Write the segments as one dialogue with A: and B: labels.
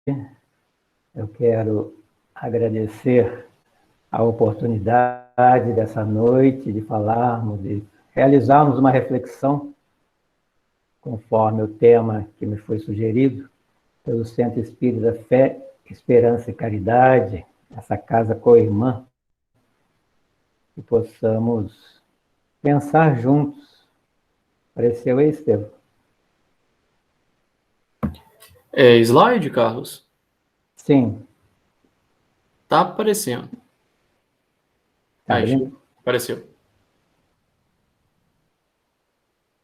A: eu quero agradecer a oportunidade dessa noite de falarmos, de realizarmos uma reflexão conforme o tema que me foi sugerido pelo Centro Espírita Fé, Esperança e Caridade, essa casa co-irmã, que possamos pensar juntos. Apareceu aí, Estevam?
B: É slide, Carlos?
A: Sim.
B: Tá aparecendo.
A: Tá
B: Aí,
A: abrindo?
B: apareceu.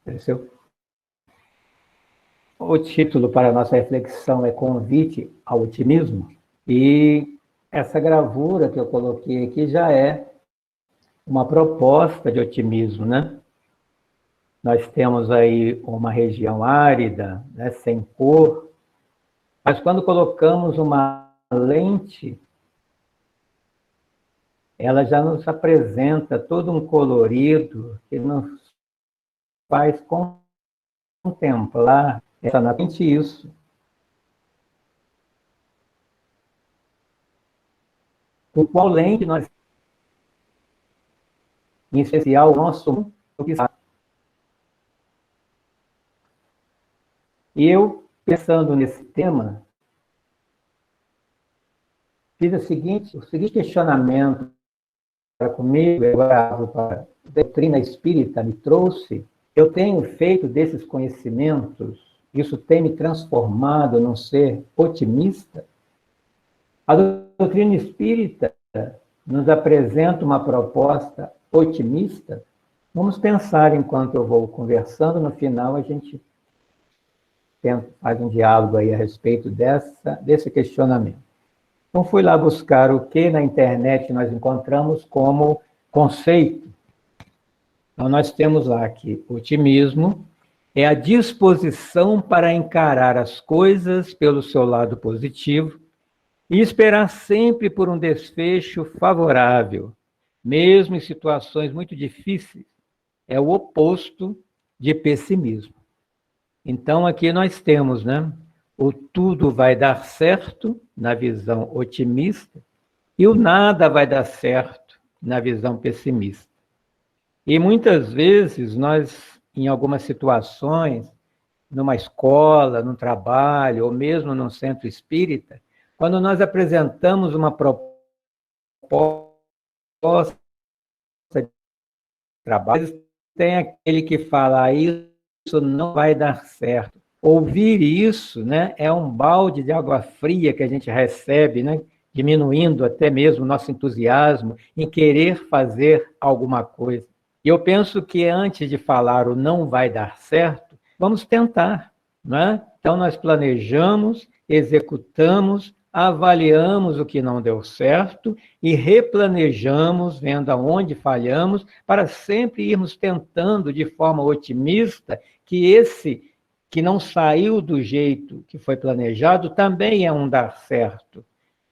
A: Apareceu? O título para a nossa reflexão é Convite ao Otimismo, e essa gravura que eu coloquei aqui já é uma proposta de otimismo, né? Nós temos aí uma região árida, né, sem cor, mas quando colocamos uma lente, ela já nos apresenta todo um colorido que nos faz contemplar exatamente isso. Com qual lente nós, em especial, o nosso E eu, pensando nesse tema, fiz o seguinte questionamento para comigo, agora para a doutrina espírita me trouxe. Eu tenho feito desses conhecimentos, isso tem me transformado num ser otimista? A doutrina espírita nos apresenta uma proposta otimista? Vamos pensar enquanto eu vou conversando, no final a gente faz um diálogo aí a respeito desse questionamento. Então, fui lá buscar o que na internet nós encontramos como conceito. Então, nós temos lá que otimismo é a disposição para encarar as coisas pelo seu lado positivo e esperar sempre por um desfecho favorável, mesmo em situações muito difíceis. É o oposto de pessimismo. Então, aqui nós temos, né? O tudo vai dar certo, na visão otimista, e o nada vai dar certo, na visão pessimista. E muitas vezes nós, em algumas situações, numa escola, num trabalho, ou mesmo num centro espírita, quando nós apresentamos uma proposta de trabalho, tem aquele que fala, isso não vai dar certo. Ouvir isso, né, é um balde de água fria que a gente recebe, né, diminuindo até mesmo o nosso entusiasmo em querer fazer alguma coisa. E eu penso que antes de falar o não vai dar certo, vamos tentar, né? Então nós planejamos, executamos, avaliamos o que não deu certo e replanejamos, vendo aonde falhamos, para sempre irmos tentando de forma otimista que esse que não saiu do jeito que foi planejado também é um dar certo,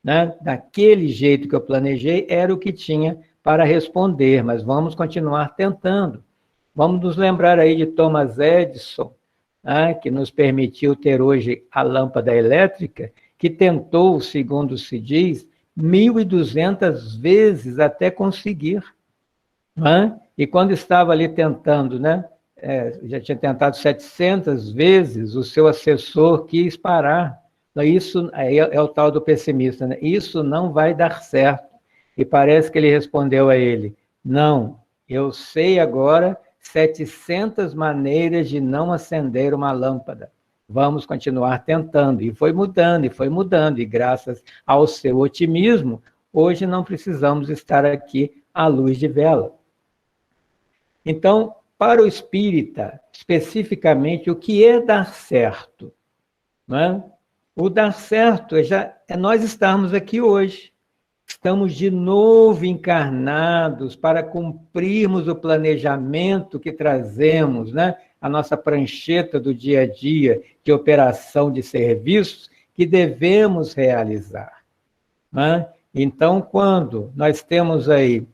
A: né? Daquele jeito que eu planejei era o que tinha para responder, mas vamos continuar tentando. Vamos nos lembrar aí de Thomas Edison, né, que nos permitiu ter hoje a lâmpada elétrica, que tentou, segundo se diz, 1.200 vezes até conseguir. Né? E quando estava ali tentando, né, já tinha tentado 700 vezes, o seu assessor quis parar. Isso é o tal do pessimista, né? Isso não vai dar certo. E parece que ele respondeu a ele, não, eu sei agora 700 maneiras de não acender uma lâmpada. Vamos continuar tentando. E foi mudando, e graças ao seu otimismo, hoje não precisamos estar aqui à luz de vela. Então, para o espírita, especificamente, o que é dar certo? Não é? O dar certo é nós estarmos aqui hoje. Estamos de novo encarnados para cumprirmos o planejamento que trazemos, né? A nossa prancheta do dia a dia de operação de serviços que devemos realizar. Né? Então, quando nós temos aí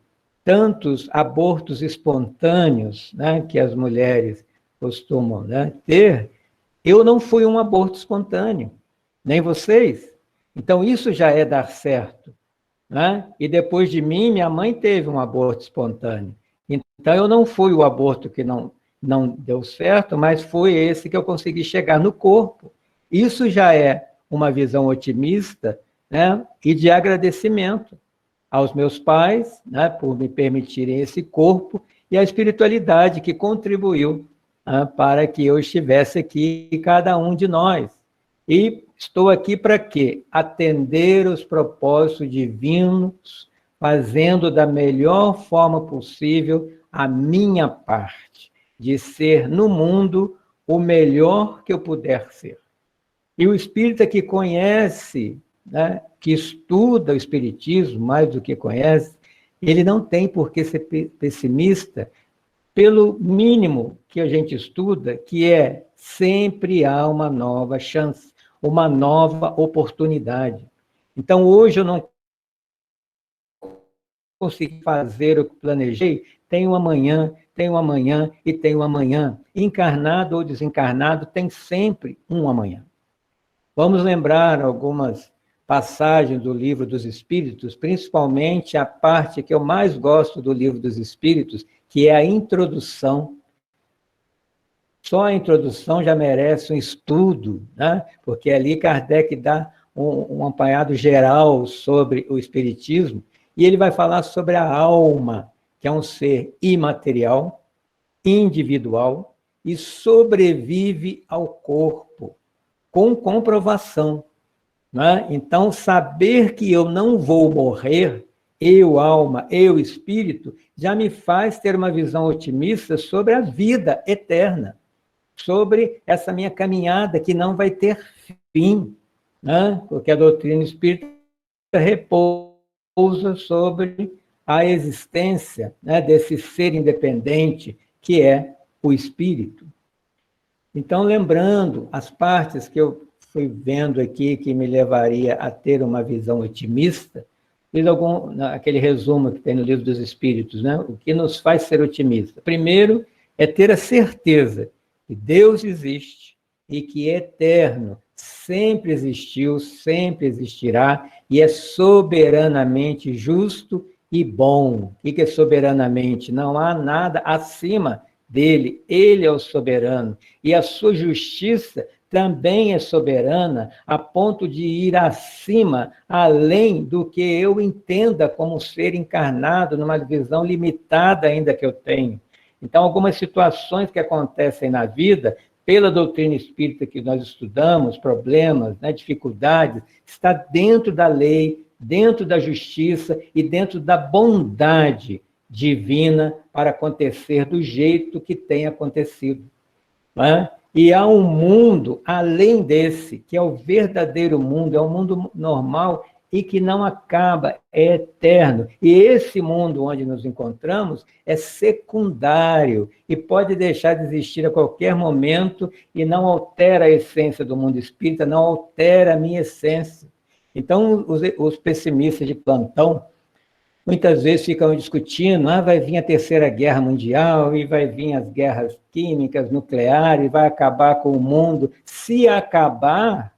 A: tantos abortos espontâneos, né, que as mulheres costumam, né, ter, eu não fui um aborto espontâneo, nem vocês. Então, isso já é dar certo, né? E depois de mim, minha mãe teve um aborto espontâneo. Então, eu não fui o aborto que não deu certo, mas foi esse que eu consegui chegar no corpo. Isso já é uma visão otimista, né? E de agradecimento aos meus pais, né, por me permitirem esse corpo, e à espiritualidade que contribuiu, né, para que eu estivesse aqui, cada um de nós. E estou aqui para quê? Atender os propósitos divinos, fazendo da melhor forma possível a minha parte, de ser no mundo o melhor que eu puder ser. E o espírita que conhece, né, que estuda o espiritismo mais do que conhece, ele não tem por que ser pessimista, pelo mínimo que a gente estuda, que é sempre há uma nova chance, uma nova oportunidade. Então, hoje eu não consegui fazer o que planejei, tem um amanhã, tem um amanhã e tem um amanhã. Encarnado ou desencarnado, tem sempre um amanhã. Vamos lembrar algumas passagens do Livro dos Espíritos, principalmente a parte que eu mais gosto do Livro dos Espíritos, que é a introdução. Só a introdução já merece um estudo, né? Porque ali Kardec dá um apanhado geral sobre o Espiritismo, e ele vai falar sobre a alma, que é um ser imaterial, individual, e sobrevive ao corpo, com comprovação. Né? Então, saber que eu não vou morrer, eu, alma, eu, espírito, já me faz ter uma visão otimista sobre a vida eterna, sobre essa minha caminhada que não vai ter fim, né? Porque a doutrina espírita repousa sobre a existência, né, desse ser independente que é o espírito. Então, lembrando as partes que eu fui vendo aqui que me levaria a ter uma visão otimista, fiz aquele resumo que tem no Livro dos Espíritos, né? O que nos faz ser otimista? Primeiro, é ter a certeza que Deus existe e que é eterno, sempre existiu, sempre existirá, e é soberanamente justo e bom. O que é soberanamente? Não há nada acima dele, ele é o soberano, e a sua justiça também é soberana, a ponto de ir acima, além do que eu entenda como ser encarnado, numa visão limitada ainda que eu tenho. Então, algumas situações que acontecem na vida, pela doutrina espírita que nós estudamos, problemas, né, dificuldades, está dentro da lei, dentro da justiça e dentro da bondade divina para acontecer do jeito que tem acontecido. Né? E há um mundo além desse, que é o verdadeiro mundo, é um mundo normal e que não acaba, é eterno. E esse mundo onde nos encontramos é secundário e pode deixar de existir a qualquer momento e não altera a essência do mundo espírita, não altera a minha essência. Então, os pessimistas de plantão, muitas vezes ficam discutindo, vai vir a Terceira Guerra Mundial e vai vir as guerras químicas, nucleares, vai acabar com o mundo. Se acabar,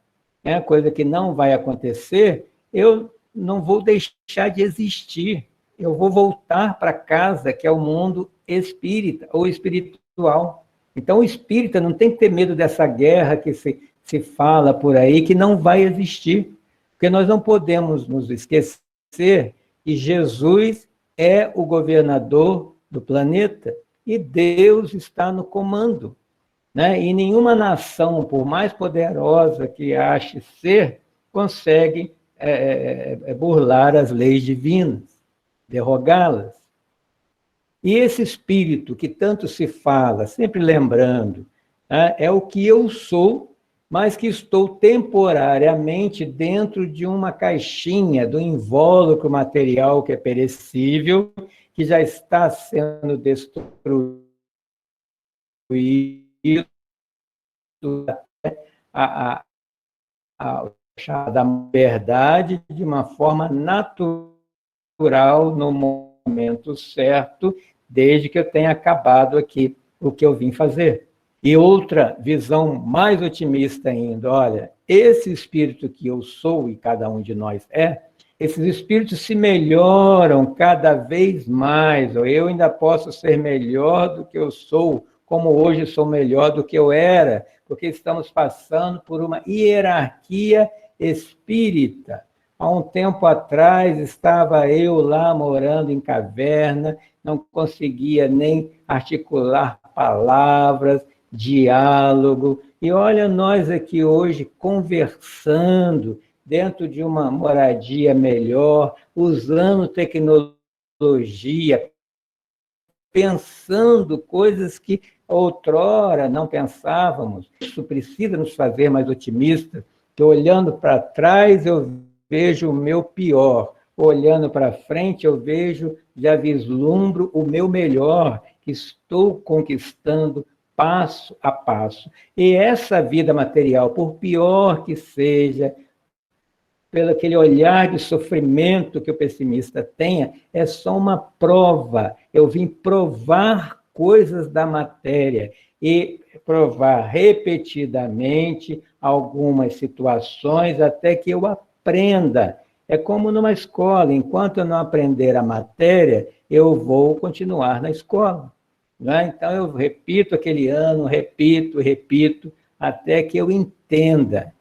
A: coisa que não vai acontecer, eu não vou deixar de existir. Eu vou voltar para casa, que é o mundo espírita ou espiritual. Então, o espírita não tem que ter medo dessa guerra que se fala por aí, que não vai existir. Porque nós não podemos nos esquecer que Jesus é o governador do planeta e Deus está no comando. Né? E nenhuma nação, por mais poderosa que ache ser, consegue burlar as leis divinas, derrogá-las. E esse espírito que tanto se fala, sempre lembrando, né, é o que eu sou, mas que estou temporariamente dentro de uma caixinha, do invólucro material que é perecível, que já está sendo destruído a da verdade de uma forma natural no momento certo, desde que eu tenha acabado aqui o que eu vim fazer. E outra visão mais otimista ainda, olha, esse espírito que eu sou e cada um de nós esses espíritos se melhoram cada vez mais, ou eu ainda posso ser melhor do que eu sou, como hoje sou melhor do que eu era, porque estamos passando por uma hierarquia espírita. Há um tempo atrás estava eu lá morando em caverna, não conseguia nem articular palavras, diálogo, e olha nós aqui hoje conversando dentro de uma moradia melhor, usando tecnologia, pensando coisas que outrora não pensávamos. Isso precisa nos fazer mais otimistas, que olhando para trás eu vejo o meu pior, olhando para frente eu vejo, já vislumbro o meu melhor, que estou conquistando passo a passo. E essa vida material, por pior que seja, pelo aquele olhar de sofrimento que o pessimista tenha, é só uma prova. Eu vim provar coisas da matéria e provar repetidamente algumas situações até que eu aprenda. É como numa escola, enquanto eu não aprender a matéria, eu vou continuar na escola. Não é? Então eu repito aquele ano, repito, até que eu entenda.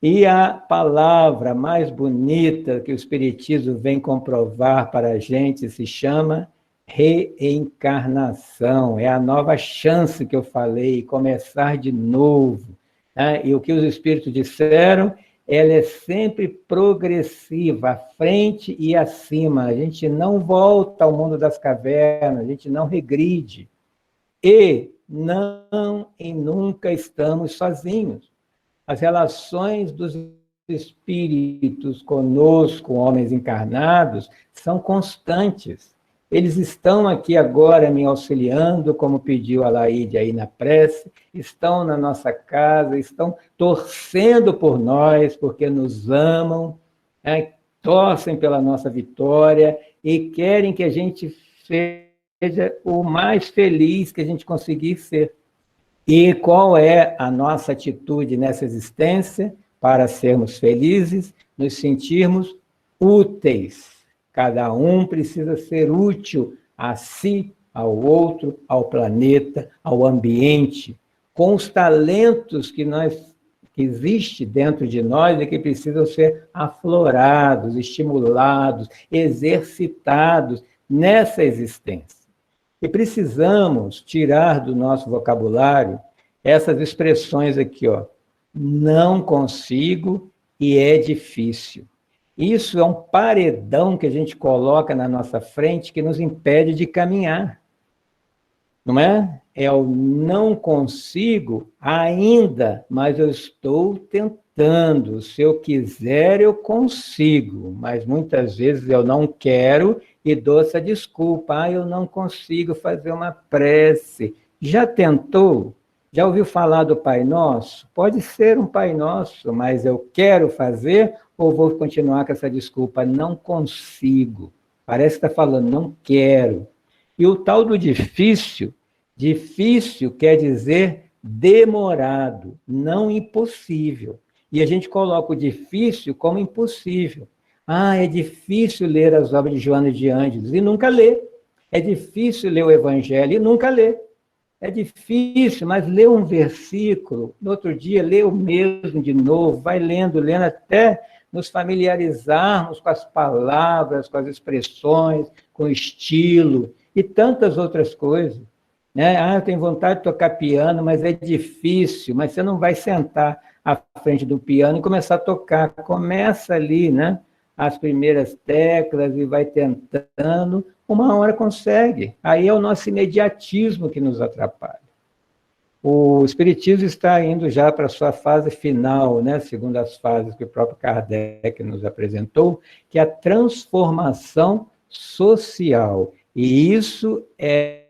A: E a palavra mais bonita que o Espiritismo vem comprovar para a gente se chama reencarnação. É a nova chance que eu falei, começar de novo. Né? E o que os Espíritos disseram, ela é sempre progressiva, à frente e acima. A gente não volta ao mundo das cavernas, a gente não regride. E não e nunca estamos sozinhos. As relações dos espíritos conosco, homens encarnados, são constantes. Eles estão aqui agora me auxiliando, como pediu a Laíde aí na prece, estão na nossa casa, estão torcendo por nós, porque nos amam, torcem pela nossa vitória e querem que a gente seja o mais feliz que a gente conseguir ser. E qual é a nossa atitude nessa existência para sermos felizes, nos sentirmos úteis? Cada um precisa ser útil a si, ao outro, ao planeta, ao ambiente, com os talentos que existe dentro de nós e que precisam ser aflorados, estimulados, exercitados nessa existência. E precisamos tirar do nosso vocabulário essas expressões aqui, ó. Não consigo e é difícil. Isso é um paredão que a gente coloca na nossa frente que nos impede de caminhar. Não é? É o não consigo ainda, mas eu estou tentando. Se eu quiser, eu consigo. Mas muitas vezes eu não quero e dou essa desculpa. Eu não consigo fazer uma prece. Já tentou? Já ouviu falar do Pai Nosso? Pode ser um Pai Nosso, mas eu quero fazer ou vou continuar com essa desculpa? Não consigo. Parece que está falando, não quero. E o tal do difícil quer dizer demorado, não impossível. E a gente coloca o difícil como impossível. É difícil ler as obras de Joana de Ângeles e nunca lê. É difícil ler o Evangelho e nunca lê. É difícil, mas lê um versículo, no outro dia lê o mesmo de novo, vai lendo, até nos familiarizarmos com as palavras, com as expressões, com o estilo e tantas outras coisas. Né? Eu tenho vontade de tocar piano, mas é difícil, mas você não vai sentar à frente do piano e começar a tocar. Começa ali, né? As primeiras teclas e vai tentando, uma hora consegue. Aí é o nosso imediatismo que nos atrapalha. O Espiritismo está indo já para a sua fase final, né? Segundo as fases que o próprio Kardec nos apresentou, que é a transformação social. E isso é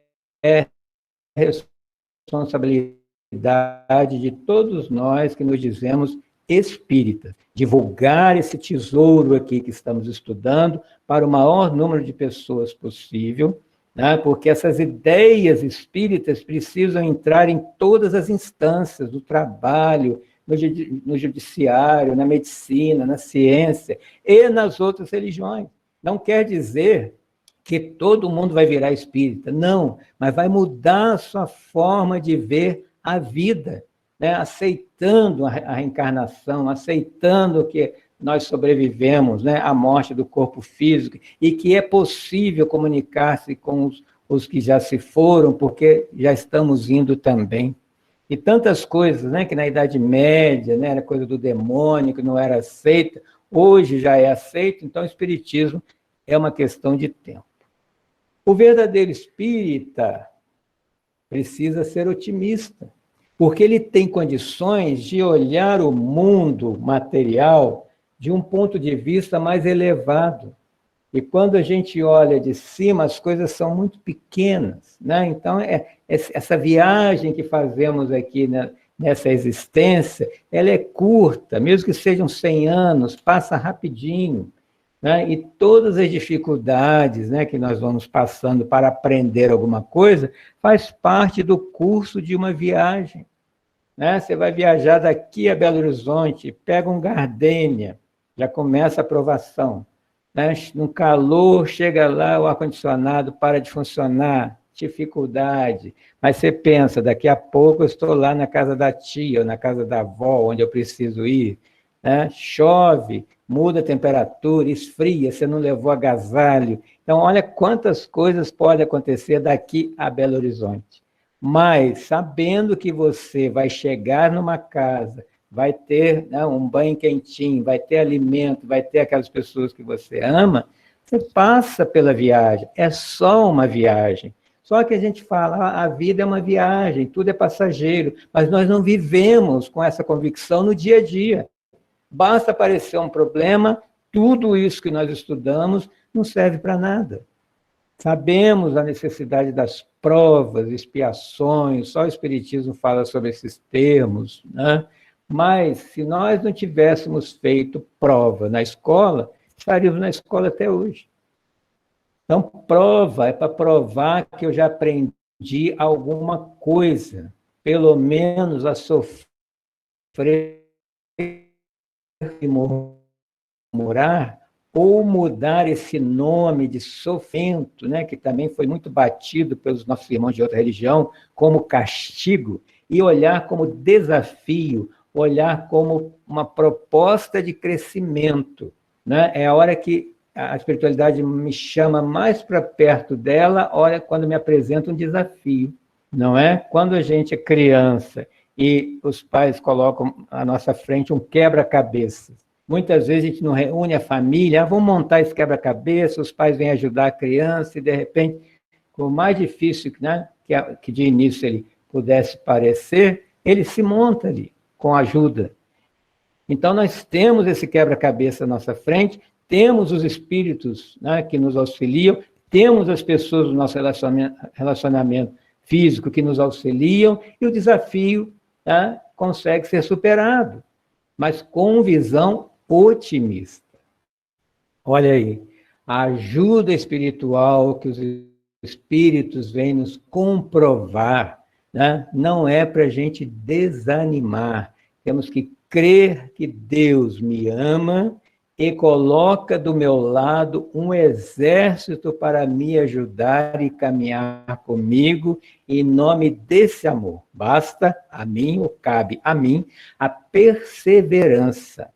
A: responsabilidade de todos nós que nos dizemos espíritas, divulgar esse tesouro aqui que estamos estudando para o maior número de pessoas possível, né? Porque essas ideias espíritas precisam entrar em todas as instâncias do trabalho, no judiciário, na medicina, na ciência e nas outras religiões. Não quer dizer que todo mundo vai virar espírita, não, mas vai mudar a sua forma de ver a vida, né? Aceitando a reencarnação, aceitando que nós sobrevivemos, né, à morte do corpo físico e que é possível comunicar-se com os que já se foram, porque já estamos indo também. E tantas coisas, né, que na Idade Média, né, era coisa do demônio, que não era aceita, hoje já é aceito, então o espiritismo é uma questão de tempo. O verdadeiro espírita precisa ser otimista, porque ele tem condições de olhar o mundo material de um ponto de vista mais elevado. E quando a gente olha de cima, as coisas são muito pequenas, né? Então, essa viagem que fazemos aqui, né, nessa existência, ela é curta, mesmo que sejam 100 anos, passa rapidinho, né? E todas as dificuldades, né, que nós vamos passando para aprender alguma coisa, faz parte do curso de uma viagem, né? Você vai viajar daqui a Belo Horizonte, pega um Gardênia, já começa a provação, né? No calor, chega lá, o ar-condicionado para de funcionar, dificuldade. Mas você pensa, daqui a pouco eu estou lá na casa da tia, ou na casa da avó, onde eu preciso ir, né? Chove, muda a temperatura, esfria, você não levou agasalho. Então, olha quantas coisas podem acontecer daqui a Belo Horizonte. Mas, sabendo que você vai chegar numa casa, vai ter, né, um banho quentinho, vai ter alimento, vai ter aquelas pessoas que você ama, você passa pela viagem, é só uma viagem. Só que a gente fala, a vida é uma viagem, tudo é passageiro, mas nós não vivemos com essa convicção no dia a dia. Basta aparecer um problema, tudo isso que nós estudamos não serve para nada. Sabemos a necessidade das provas, expiações, só o Espiritismo fala sobre esses termos, né? Mas, se nós não tivéssemos feito prova na escola, estaríamos na escola até hoje. Então, prova é para provar que eu já aprendi alguma coisa, pelo menos a sofrer e murmurar, ou mudar esse nome de sofrimento, né, que também foi muito batido pelos nossos irmãos de outra religião, como castigo, e olhar como desafio, olhar como uma proposta de crescimento, né? É a hora que a espiritualidade me chama mais para perto dela, olha, quando me apresenta um desafio, não é? Quando a gente é criança e os pais colocam à nossa frente um quebra-cabeça, muitas vezes a gente não reúne a família, vamos montar esse quebra-cabeça, os pais vêm ajudar a criança e, de repente, por mais difícil, né, que de início ele pudesse parecer, ele se monta ali, com ajuda. Então, nós temos esse quebra-cabeça à nossa frente, temos os espíritos, né, que nos auxiliam, temos as pessoas do nosso relacionamento físico que nos auxiliam, e o desafio, né, consegue ser superado, mas com visão otimista. Olha aí, a ajuda espiritual que os espíritos vêm nos comprovar, né, não é para a gente desanimar, temos que crer que Deus me ama e coloca do meu lado um exército para me ajudar e caminhar comigo em nome desse amor. Basta a mim, ou cabe a mim, a perseverança.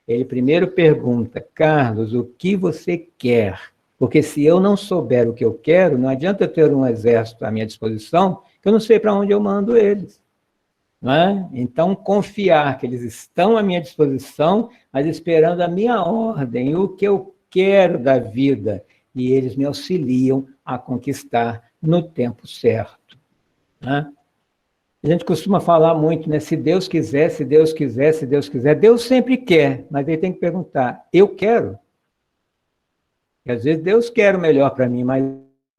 A: Ele primeiro pergunta, Carlos, o que você quer? Porque se eu não souber o que eu quero, não adianta eu ter um exército à minha disposição, que eu não sei para onde eu mando eles. Não é? Então, confiar que eles estão à minha disposição, mas esperando a minha ordem, o que eu quero da vida, e eles me auxiliam a conquistar no tempo certo. Né? A gente costuma falar muito, né? Se Deus quiser, se Deus quiser, se Deus quiser. Deus sempre quer, mas ele tem que perguntar, eu quero? E às vezes Deus quer o melhor para mim, mas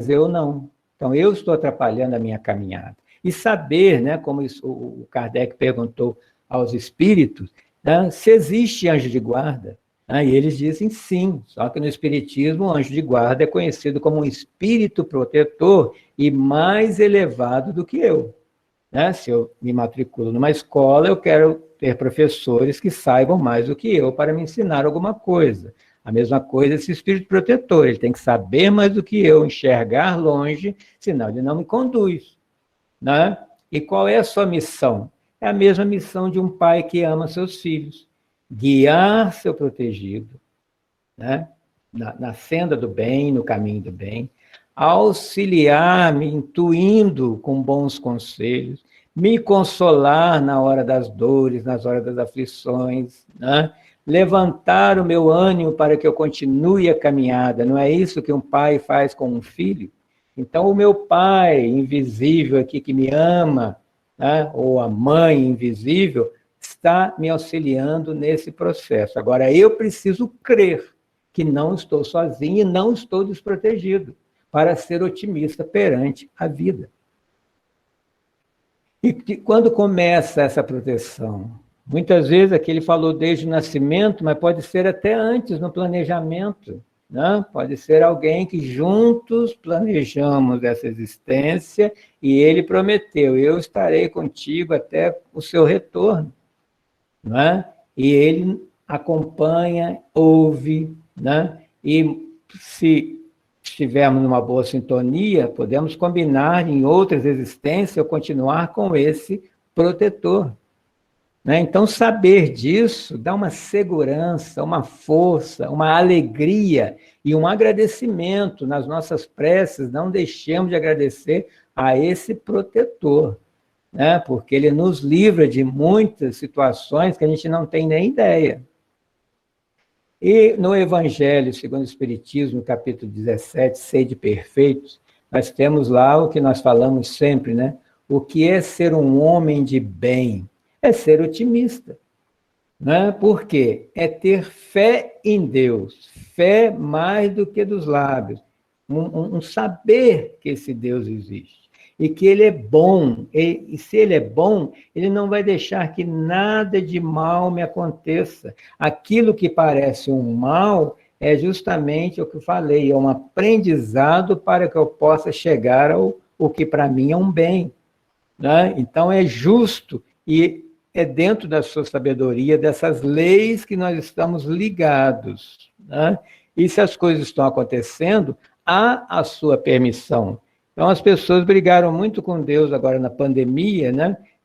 A: eu não. Então, eu estou atrapalhando a minha caminhada. E saber, né, como o Kardec perguntou aos espíritos, né, se existe anjo de guarda. E eles dizem sim, só que no Espiritismo o anjo de guarda é conhecido como um espírito protetor e mais elevado do que eu. Se eu me matriculo numa escola, eu quero ter professores que saibam mais do que eu para me ensinar alguma coisa. A mesma coisa esse espírito protetor, ele tem que saber mais do que eu, enxergar longe, senão ele não me conduz. E qual é a sua missão? É a mesma missão de um pai que ama seus filhos. Guiar seu protegido, na senda do bem, no caminho do bem, auxiliar-me, intuindo com bons conselhos, me consolar na hora das dores, nas horas das aflições, levantar o meu ânimo para que eu continue a caminhada. Não é isso que um pai faz com um filho? Então, o meu pai invisível aqui, que me ama, ou a mãe invisível, está me auxiliando nesse processo. Agora, eu preciso crer que não estou sozinho e não estou desprotegido para ser otimista perante a vida. E quando começa essa proteção? Muitas vezes, aqui ele falou desde o nascimento, mas pode ser até antes, no planejamento. Pode ser alguém que juntos planejamos essa existência e ele prometeu, eu estarei contigo até o seu retorno. E ele acompanha, ouve, e se estivermos numa boa sintonia, podemos combinar em outras existências ou continuar com esse protetor. Então, saber disso dá uma segurança, uma força, uma alegria e um agradecimento nas nossas preces. Não deixemos de agradecer a esse protetor, porque ele nos livra de muitas situações que a gente não tem nem ideia. E no Evangelho, segundo o Espiritismo, no capítulo 17, Sede Perfeitos, nós temos lá o que nós falamos sempre, O que é ser um homem de bem? É ser otimista. Por quê? É ter fé em Deus, fé mais do que dos lábios, um saber que esse Deus existe e que ele é bom, e se ele é bom, ele não vai deixar que nada de mal me aconteça. Aquilo que parece um mal é justamente o que eu falei, é um aprendizado para que eu possa chegar ao que para mim é um bem. Então é justo e é dentro da sua sabedoria, dessas leis que nós estamos ligados. E se as coisas estão acontecendo, há a sua permissão. Então, as pessoas brigaram muito com Deus agora na pandemia,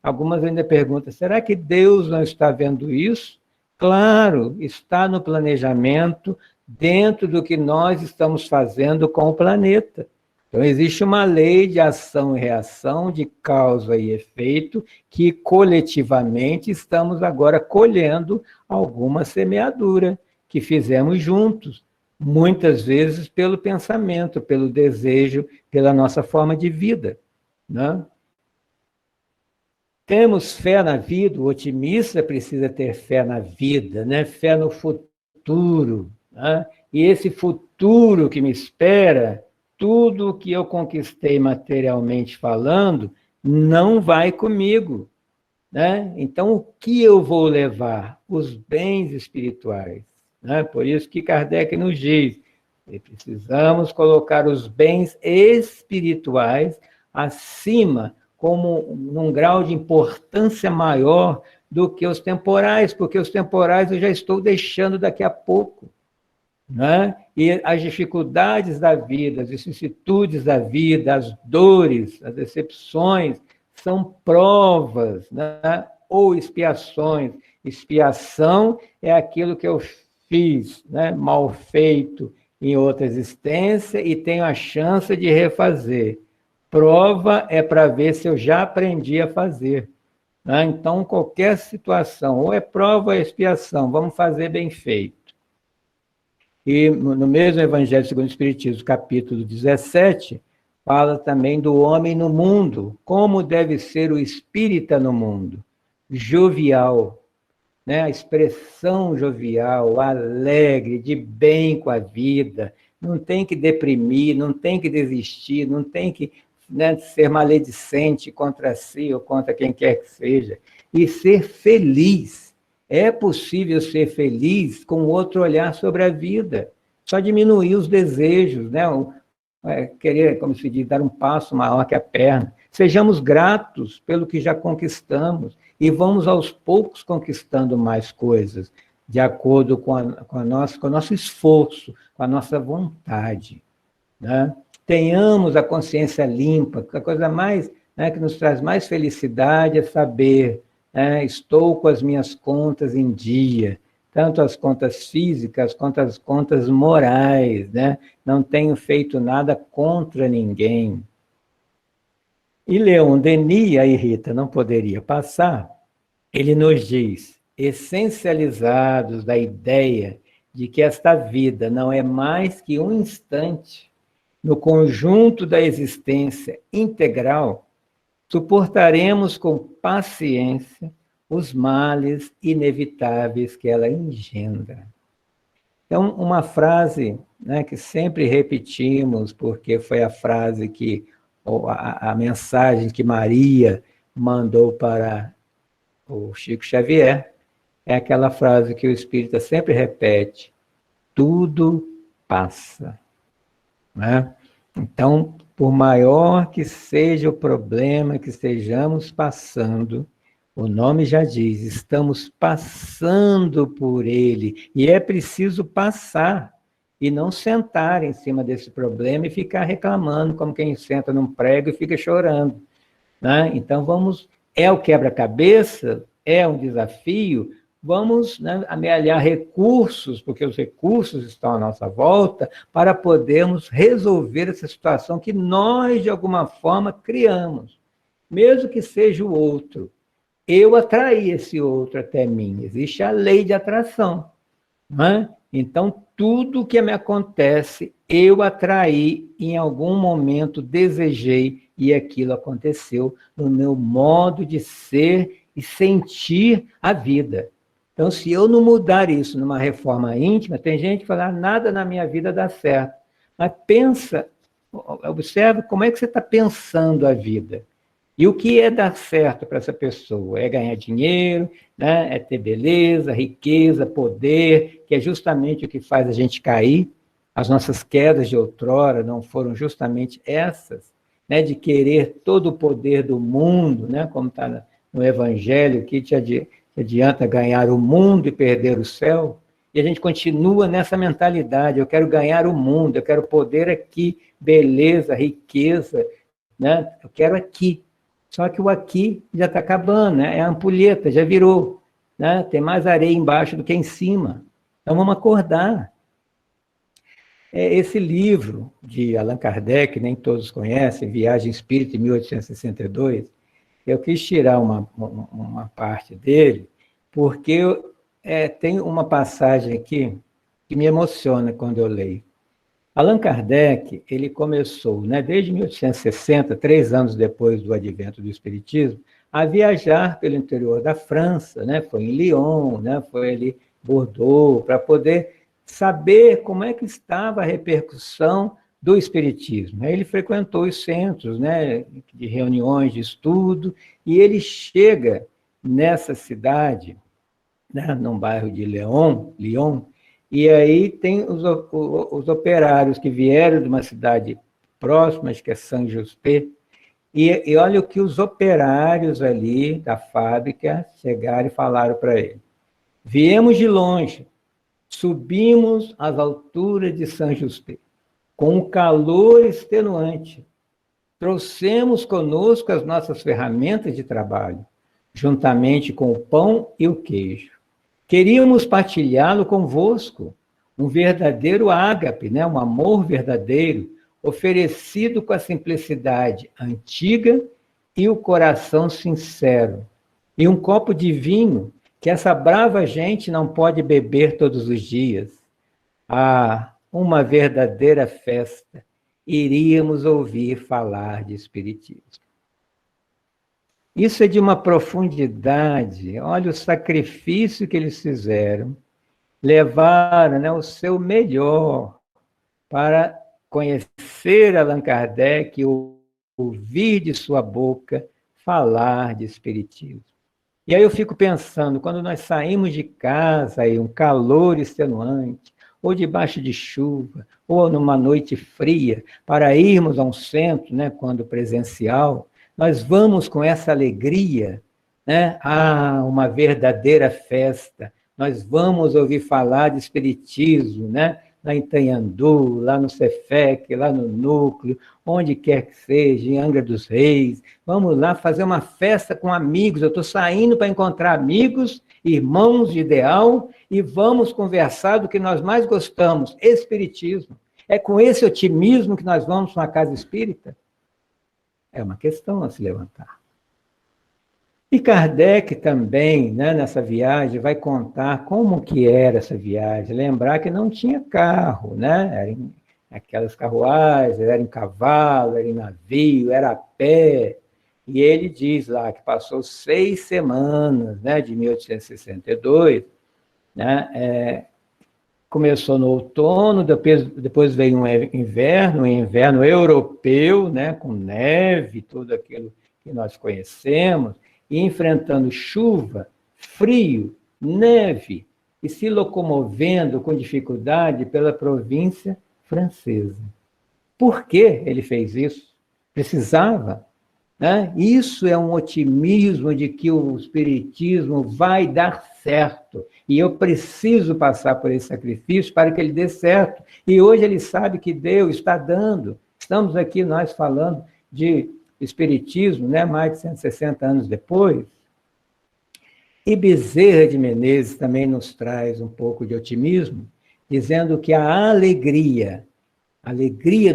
A: Algumas ainda perguntam, será que Deus não está vendo isso? Claro, está no planejamento, dentro do que nós estamos fazendo com o planeta. Então, existe uma lei de ação e reação, de causa e efeito, que coletivamente estamos agora colhendo alguma semeadura que fizemos juntos, muitas vezes pelo pensamento, pelo desejo, pela nossa forma de vida. Temos fé na vida, o otimista precisa ter fé na vida, fé no futuro. E esse futuro que me espera, tudo o que eu conquistei materialmente falando, não vai comigo. Então, o que eu vou levar? Os bens espirituais. Por isso que Kardec nos diz, precisamos colocar os bens espirituais acima, como num grau de importância maior do que os temporais, porque os temporais eu já estou deixando daqui a pouco. E as dificuldades da vida, as vicissitudes da vida, as dores, as decepções, são provas, ou expiações. Expiação é aquilo que eu fiz, mal feito em outra existência e tenho a chance de refazer. Prova é para ver se eu já aprendi a fazer. Então, qualquer situação, ou é prova ou é expiação, vamos fazer bem feito. E no mesmo Evangelho segundo o Espiritismo, capítulo 17, fala também do homem no mundo, como deve ser o espírita no mundo. Jovial, a expressão jovial, alegre, de bem com a vida, não tem que deprimir, não tem que desistir, não tem que ser maledicente contra si ou contra quem quer que seja, e ser feliz. É possível ser feliz com outro olhar sobre a vida. Só diminuir os desejos, né? Querer, como se diz, dar um passo maior que a perna. Sejamos gratos pelo que já conquistamos e vamos aos poucos conquistando mais coisas, de acordo com o nosso esforço, com a nossa vontade. Né? Tenhamos a consciência limpa, a coisa mais, né, que nos traz mais felicidade é saber, né, estou com as minhas contas em dia, tanto as contas físicas quanto as contas morais, né? Não tenho feito nada contra ninguém. E Leon Denis, aí Rita, não poderia passar, ele nos diz, essencializados da ideia de que esta vida não é mais que um instante no conjunto da existência integral, suportaremos com paciência os males inevitáveis que ela engendra. Então, uma frase, né, que sempre repetimos, porque foi a frase que, ou a mensagem que Maria mandou para o Chico Xavier, é aquela frase que o Espírita sempre repete: tudo passa. Né? Então, por maior que seja o problema que estejamos passando, o nome já diz, estamos passando por ele, e é preciso passar, e não sentar em cima desse problema e ficar reclamando, como quem senta num prego e fica chorando. Né? Então, é o quebra-cabeça, é um desafio, vamos, né, amealhar recursos, porque os recursos estão à nossa volta, para podermos resolver essa situação que nós, de alguma forma, criamos, mesmo que seja o outro. Eu atraí esse outro até mim, existe a lei de atração. Né? Então, tudo que me acontece, eu atraí, em algum momento desejei, e aquilo aconteceu no meu modo de ser e sentir a vida. Então, se eu não mudar isso numa reforma íntima, tem gente que fala, nada na minha vida dá certo. Mas pensa, observe como é que você está pensando a vida. E o que é dar certo para essa pessoa? É ganhar dinheiro, né? É ter beleza, riqueza, poder, que é justamente o que faz a gente cair. As nossas quedas de outrora não foram justamente essas, né? De querer todo o poder do mundo, né? Como está no Evangelho, que te adianta ganhar o mundo e perder o céu. E a gente continua nessa mentalidade, eu quero ganhar o mundo, eu quero poder aqui, beleza, riqueza, né? Eu quero aqui. Só que o aqui já está acabando, né? É a ampulheta, já virou. Né? Tem mais areia embaixo do que em cima. Então vamos acordar. Esse livro de Allan Kardec, nem todos conhecem, Viagem Espírita, em 1862, eu quis tirar uma parte dele, porque tem uma passagem aqui que me emociona quando eu leio. Allan Kardec, ele começou, né, desde 1860, 3 anos depois do advento do Espiritismo, a viajar pelo interior da França, né, foi em Lyon, né, foi ali Bordeaux, para poder saber como é que estava a repercussão do Espiritismo. Ele frequentou os centros, né, de reuniões de estudo, e ele chega nessa cidade, né, num bairro de Lyon, e aí tem os operários que vieram de uma cidade próxima, acho que é Saint-Just, e olha o que os operários ali da fábrica chegaram e falaram para ele. Viemos de longe, subimos às alturas de Saint-Just, com um calor extenuante. Trouxemos conosco as nossas ferramentas de trabalho, juntamente com o pão e o queijo. Queríamos partilhá-lo convosco, um verdadeiro ágape, né? Um amor verdadeiro, oferecido com a simplicidade antiga e o coração sincero. E um copo de vinho que essa brava gente não pode beber todos os dias. Ah, uma verdadeira festa. Iríamos ouvir falar de espiritismo. Isso é de uma profundidade. Olha o sacrifício que eles fizeram. Levaram, né, o seu melhor para conhecer Allan Kardec, ouvir de sua boca falar de espiritismo. E aí eu fico pensando, quando nós saímos de casa, aí um calor extenuante, ou debaixo de chuva, ou numa noite fria, para irmos a um centro, né, quando presencial, nós vamos com essa alegria, né? Ah, uma verdadeira festa. Nós vamos ouvir falar de espiritismo, né? Lá em Itanhandu, lá no Cefec, lá no Núcleo, onde quer que seja, em Angra dos Reis. Vamos lá fazer uma festa com amigos. Eu estou saindo para encontrar amigos, irmãos de ideal, e vamos conversar do que nós mais gostamos, espiritismo. É com esse otimismo que nós vamos para uma casa espírita? É uma questão a se levantar. E Kardec também, né, nessa viagem, vai contar como que era essa viagem. Lembrar que não tinha carro, né? Era em aquelas carruagens, era em cavalo, era em navio, era a pé. E ele diz lá que passou 6 semanas, né, de 1862, né, começou no outono, depois veio um inverno europeu, né, com neve, tudo aquilo que nós conhecemos, e enfrentando chuva, frio, neve, e se locomovendo com dificuldade pela província francesa. Por que ele fez isso? Precisava, né? Isso é um otimismo de que o espiritismo vai dar certo. E eu preciso passar por esse sacrifício para que ele dê certo. E hoje ele sabe que Deus está dando. Estamos aqui nós falando de espiritismo, né? Mais de 160 anos depois. E Bezerra de Menezes também nos traz um pouco de otimismo, dizendo que a alegria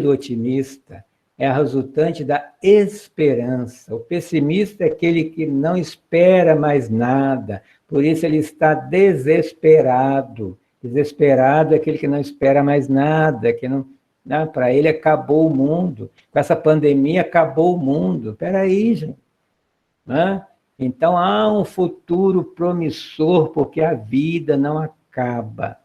A: do otimista é a resultante da esperança. O pessimista é aquele que não espera mais nada, por isso ele está desesperado. Desesperado é aquele que não espera mais nada, que não, né? Para ele acabou o mundo. Com essa pandemia acabou o mundo. Espera aí, gente. Né? Então há um futuro promissor, porque a vida não acaba.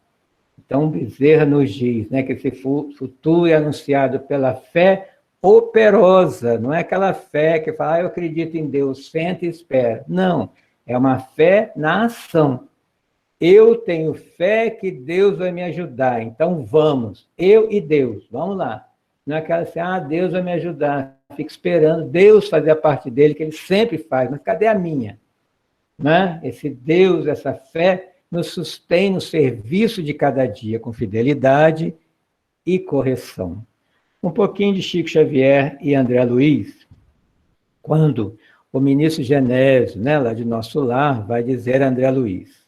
A: Então Bezerra nos diz, né, que esse futuro é anunciado pela fé operosa, não é aquela fé que fala, eu acredito em Deus, senta e espera. Não, é uma fé na ação. Eu tenho fé que Deus vai me ajudar, então vamos, eu e Deus, vamos lá. Não é aquela assim, Deus vai me ajudar, fico esperando Deus fazer a parte dele, que ele sempre faz, mas cadê a minha? Né? Esse Deus, essa fé, nos sustém no serviço de cada dia, com fidelidade e correção. Um pouquinho de Chico Xavier e André Luiz, quando o ministro Genésio, né, lá de Nosso Lar, vai dizer a André Luiz,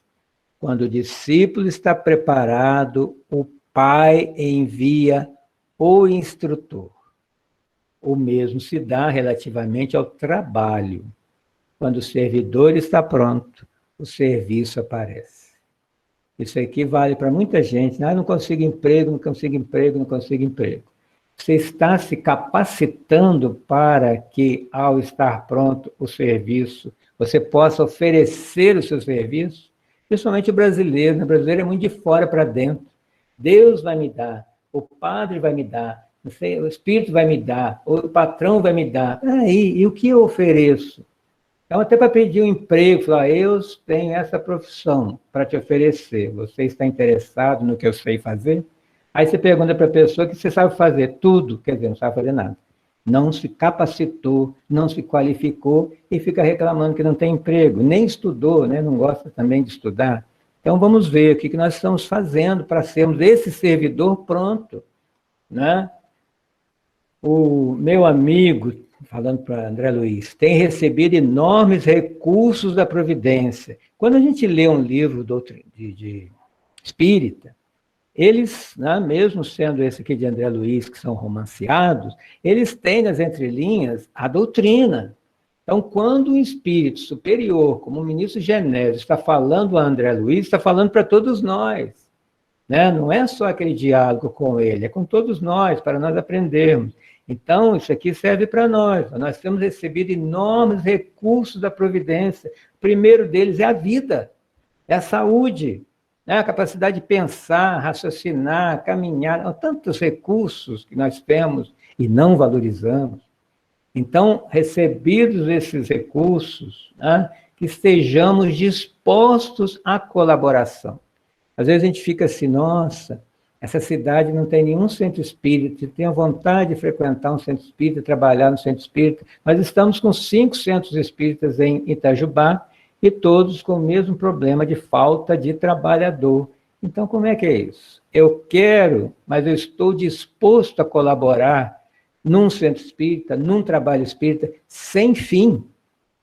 A: quando o discípulo está preparado, o pai envia o instrutor. O mesmo se dá relativamente ao trabalho. Quando o servidor está pronto, o serviço aparece. Isso aqui vale para muita gente. Não consigo emprego, não consigo emprego, não consigo emprego. Você está se capacitando para que, ao estar pronto o serviço, você possa oferecer o seu serviço? Principalmente o brasileiro, né? O brasileiro é muito de fora para dentro. Deus vai me dar, o padre vai me dar, não sei, o espírito vai me dar, o patrão vai me dar. Aí, e o que eu ofereço? Então, até para pedir um emprego, falar, eu tenho essa profissão para te oferecer, você está interessado no que eu sei fazer? Aí você pergunta para a pessoa que você sabe fazer tudo, quer dizer, não sabe fazer nada. Não se capacitou, não se qualificou e fica reclamando que não tem emprego, nem estudou, né? Não gosta também de estudar. Então, vamos ver o que nós estamos fazendo para sermos esse servidor pronto. Né? O meu amigo, falando para André Luiz, tem recebido enormes recursos da Providência. Quando a gente lê um livro de espírita, eles, né, mesmo sendo esse aqui de André Luiz, que são romanceados, eles têm nas entrelinhas a doutrina. Então, quando um espírito superior, como o ministro Genésio, está falando a André Luiz, está falando para todos nós. Né? Não é só aquele diálogo com ele, é com todos nós, para nós aprendermos. Então, isso aqui serve para nós. Nós temos recebido enormes recursos da Providência. O primeiro deles é a vida, é a saúde, né? A capacidade de pensar, raciocinar, caminhar. Há tantos recursos que nós temos e não valorizamos. Então, recebidos esses recursos, né, que estejamos dispostos à colaboração. Às vezes a gente fica assim, nossa, essa cidade não tem nenhum centro espírita, tenho vontade de frequentar um centro espírita, trabalhar no centro espírita, mas estamos com 5 centros espíritas em Itajubá e todos com o mesmo problema de falta de trabalhador. Então, como é que é isso? Eu quero, mas eu estou disposto a colaborar num centro espírita, num trabalho espírita, sem fim,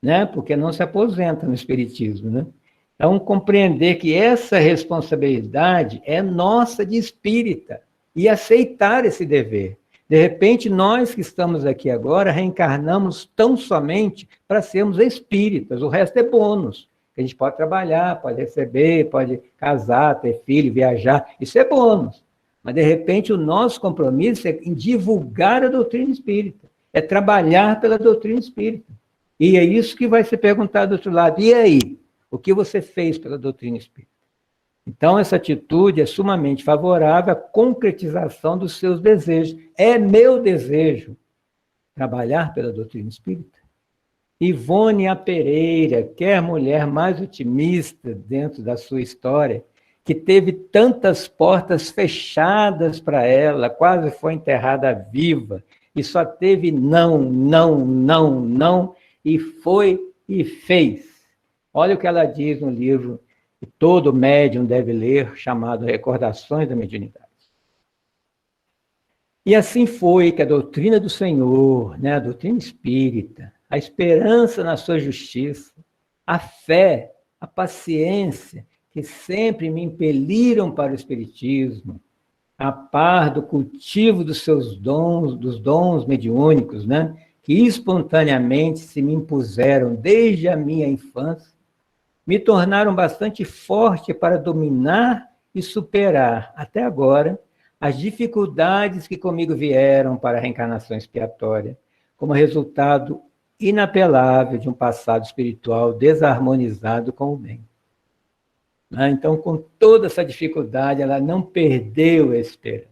A: né? Porque não se aposenta no espiritismo, né? Então, compreender que essa responsabilidade é nossa de espírita e aceitar esse dever. De repente, nós que estamos aqui agora reencarnamos tão somente para sermos espíritas, o resto é bônus. A gente pode trabalhar, pode receber, pode casar, ter filho, viajar, isso é bônus. Mas, de repente, o nosso compromisso é em divulgar a doutrina espírita, é trabalhar pela doutrina espírita. E é isso que vai ser perguntado do outro lado. E aí? O que você fez pela doutrina espírita? Então, essa atitude é sumamente favorável à concretização dos seus desejos. É meu desejo trabalhar pela doutrina espírita. Ivone A. Pereira, que é a mulher mais otimista dentro da sua história, que teve tantas portas fechadas para ela, quase foi enterrada viva, e só teve não, não, não, não, e foi e fez. Olha o que ela diz no livro que todo médium deve ler, chamado Recordações da Mediunidade. E assim foi que a doutrina do Senhor, né, a doutrina espírita, a esperança na sua justiça, a fé, a paciência, que sempre me impeliram para o espiritismo, a par do cultivo dos seus dons, dos dons mediúnicos, né, que espontaneamente se me impuseram desde a minha infância, me tornaram bastante forte para dominar e superar, até agora, as dificuldades que comigo vieram para a reencarnação expiatória, como resultado inapelável de um passado espiritual desarmonizado com o bem. Então, com toda essa dificuldade, ela não perdeu a esperança.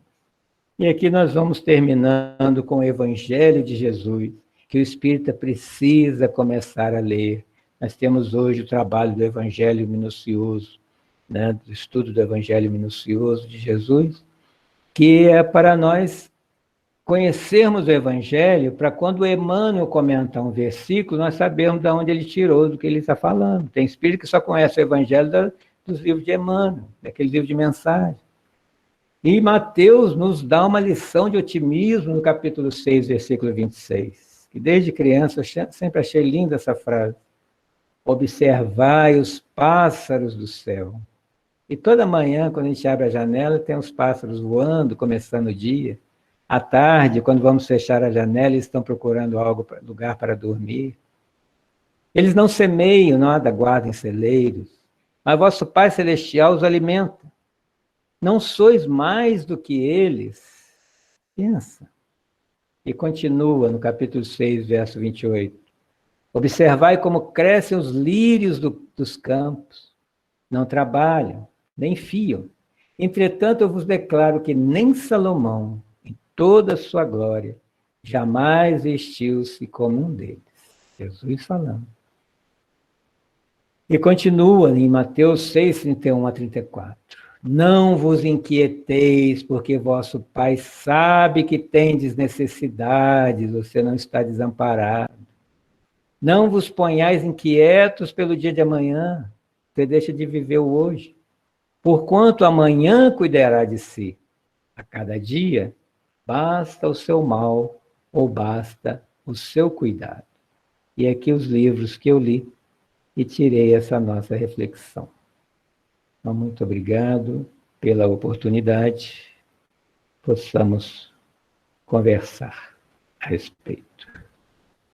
A: E aqui nós vamos terminando com o Evangelho de Jesus, que o espírita precisa começar a ler. Nós temos hoje o trabalho do Evangelho minucioso, né, do estudo do Evangelho minucioso de Jesus, que é para nós conhecermos o Evangelho, para quando Emmanuel comenta um versículo, nós sabemos de onde ele tirou, do que ele está falando. Tem espírito que só conhece o Evangelho dos livros de Emmanuel, daquele livro de mensagem. E Mateus nos dá uma lição de otimismo no capítulo 6, versículo 26, que desde criança eu sempre achei linda essa frase. Observai os pássaros do céu. E toda manhã, quando a gente abre a janela, tem os pássaros voando, começando o dia. À tarde, quando vamos fechar a janela, eles estão procurando lugar para dormir. Eles não semeiam, nada guardam em celeiros, mas vosso Pai Celestial os alimenta. Não sois mais do que eles. Pensa. E continua no capítulo 6, verso 28. Observai como crescem os lírios dos campos. Não trabalham, nem fiam. Entretanto, eu vos declaro que nem Salomão, em toda a sua glória, jamais vestiu-se como um deles. Jesus falando. E continua em Mateus 6, 31 a 34. Não vos inquieteis, porque vosso Pai sabe que tendes necessidades, você não está desamparado. Não vos ponhais inquietos pelo dia de amanhã, você deixa de viver o hoje. Porquanto amanhã cuidará de si. A cada dia, basta o seu mal ou basta o seu cuidado. E aqui os livros que eu li e tirei essa nossa reflexão. Então, muito obrigado pela oportunidade. Possamos conversar a respeito.